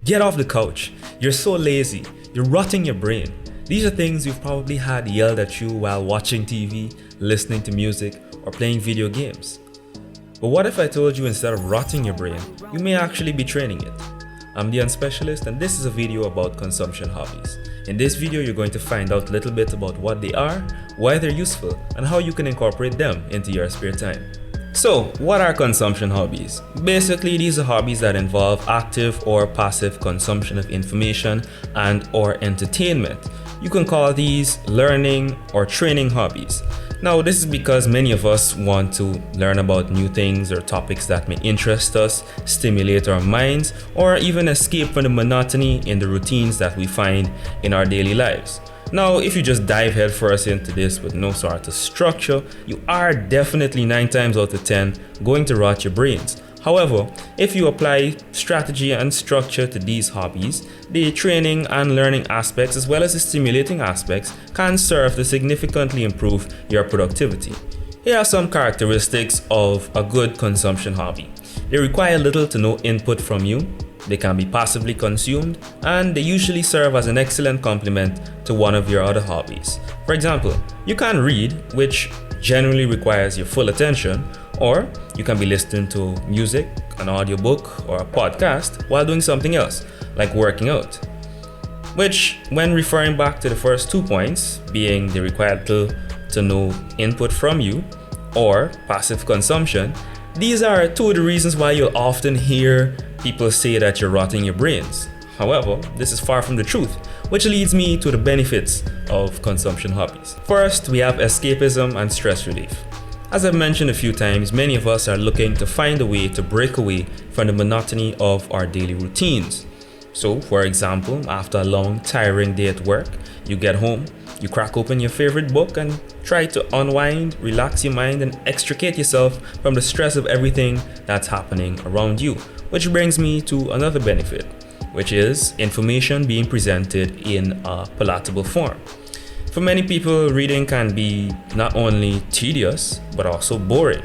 Get off the couch. You're so lazy. You're rotting your brain. These are things you've probably had yelled at you while watching TV, listening to music, or playing video games. But what if I told you instead of rotting your brain, you may actually be training it? I'm the Unspecialist, and this is a video about consumption hobbies. In this video, you're going to find out a little bit about what they are, why they're useful, and how you can incorporate them into your spare time. So, what are consumption hobbies? Basically, these are hobbies that involve active or passive consumption of information and or entertainment. You can call these learning or training hobbies. Now, this is because many of us want to learn about new things or topics that may interest us, stimulate our minds, or even escape from the monotony in the routines that we find in our daily lives. Now, if you just dive headfirst into this with no sort of structure, you are definitely 9 times out of 10 going to rot your brains. However, if you apply strategy and structure to these hobbies, the training and learning aspects as well as the stimulating aspects can serve to significantly improve your productivity. Here are some characteristics of a good consumption hobby. They require little to no input from you, they can be passively consumed, and they usually serve as an excellent complement to one of your other hobbies. For example, you can read, which generally requires your full attention, or you can be listening to music, an audiobook, or a podcast while doing something else, like working out. Which, when referring back to the first 2 points, being the required little to no input from you, or passive consumption, these are 2 of the reasons why you'll often hear people say that you're rotting your brains. However, this is far from the truth, which leads me to the benefits of consumption hobbies. First, we have escapism and stress relief. As I've mentioned a few times, many of us are looking to find a way to break away from the monotony of our daily routines. So, for example, after a long, tiring day at work, you get home, you crack open your favorite book and try to unwind, relax your mind, and extricate yourself from the stress of everything that's happening around you. Which brings me to another benefit, which is information being presented in a palatable form. For many people, reading can be not only tedious, but also boring.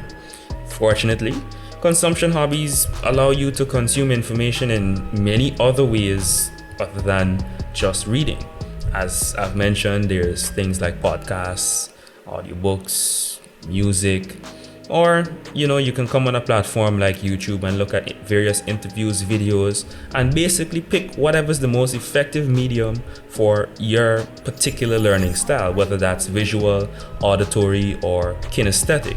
Fortunately, consumption hobbies allow you to consume information in many other ways other than just reading. As I've mentioned, there's things like podcasts, audiobooks, music, or you can come on a platform like YouTube and look at various interviews, videos, and basically pick whatever's the most effective medium for your particular learning style, whether that's visual, auditory, or kinesthetic.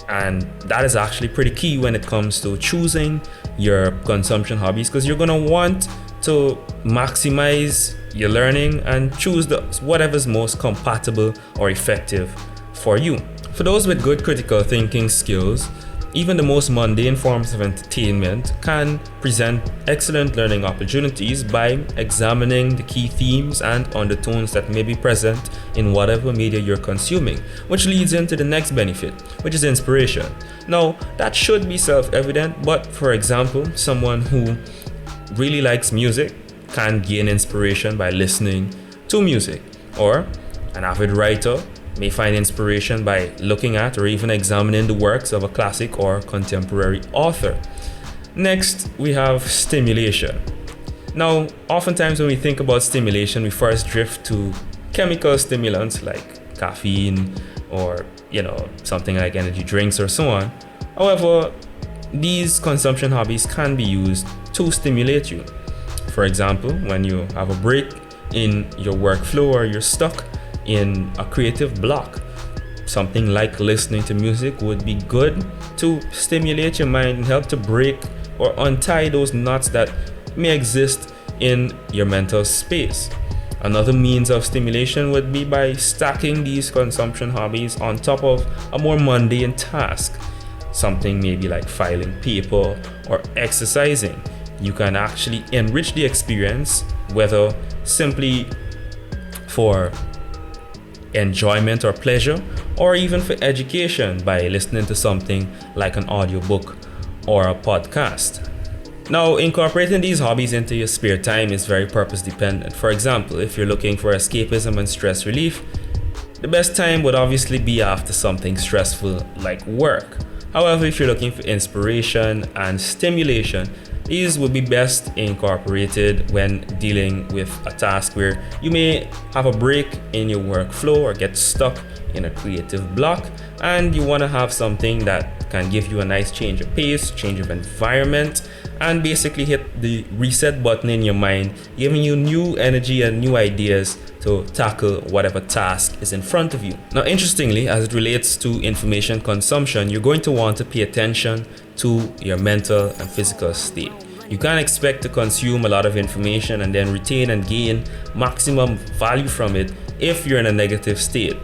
And that is actually pretty key when it comes to choosing your consumption hobbies, because you're going to want to maximize your learning and choose whatever's most compatible or effective for you. For those with good critical thinking skills, even the most mundane forms of entertainment can present excellent learning opportunities by examining the key themes and undertones that may be present in whatever media you're consuming, which leads into the next benefit, which is inspiration. Now, that should be self-evident, but for example, someone who really likes music can gain inspiration by listening to music, or an avid writer may find inspiration by looking at or even examining the works of a classic or contemporary author. Next, we have stimulation. Now, oftentimes when we think about stimulation, we first drift to chemical stimulants like caffeine or, something like energy drinks or so on. However, these consumption hobbies can be used to stimulate you. For example, when you have a break in your workflow or you're stuck in a creative block, something like listening to music would be good to stimulate your mind and help to break or untie those knots that may exist in your mental space. Another means of stimulation would be by stacking these consumption hobbies on top of a more mundane task, something maybe like filing paper or exercising. You can actually enrich the experience, whether simply for enjoyment or pleasure, or even for education by listening to something like an audiobook or a podcast. Now, incorporating these hobbies into your spare time is very purpose dependent. For example, if you're looking for escapism and stress relief, the best time would obviously be after something stressful like work. However, if you're looking for inspiration and stimulation, These would be best incorporated when dealing with a task where you may have a break in your workflow or get stuck in a creative block, and you want to have something that can give you a nice change of pace, change of environment, and basically hit the reset button in your mind, giving you new energy and new ideas to tackle whatever task is in front of you. Now, interestingly, as it relates to information consumption, you're going to want to pay attention to your mental and physical state. You can't expect to consume a lot of information and then retain and gain maximum value from it if you're in a negative state,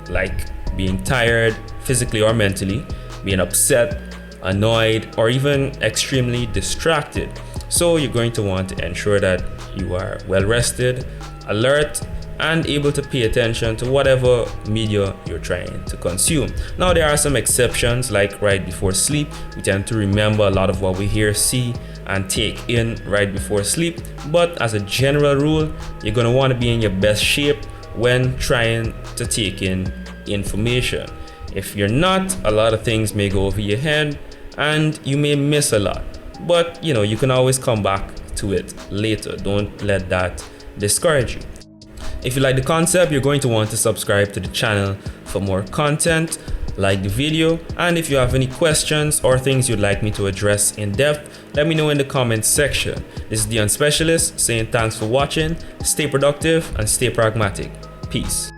like being tired physically or mentally, being upset, annoyed, or even extremely distracted. So you're going to want to ensure that you are well rested, alert, and able to pay attention to whatever media you're trying to consume. Now, there are some exceptions, like right before sleep. We tend to remember a lot of what we hear, see, and take in right before sleep. But as a general rule, you're going to want to be in your best shape when trying to take in information. If you're not, a lot of things may go over your head and you may miss a lot. But you can always come back to it later. Don't let that discourage you. If you like the concept, you're going to want to subscribe to the channel for more content, like the video, and if you have any questions or things you'd like me to address in depth, let me know in the comments section. This is the Unspecialist saying thanks for watching, stay productive and stay pragmatic. Peace.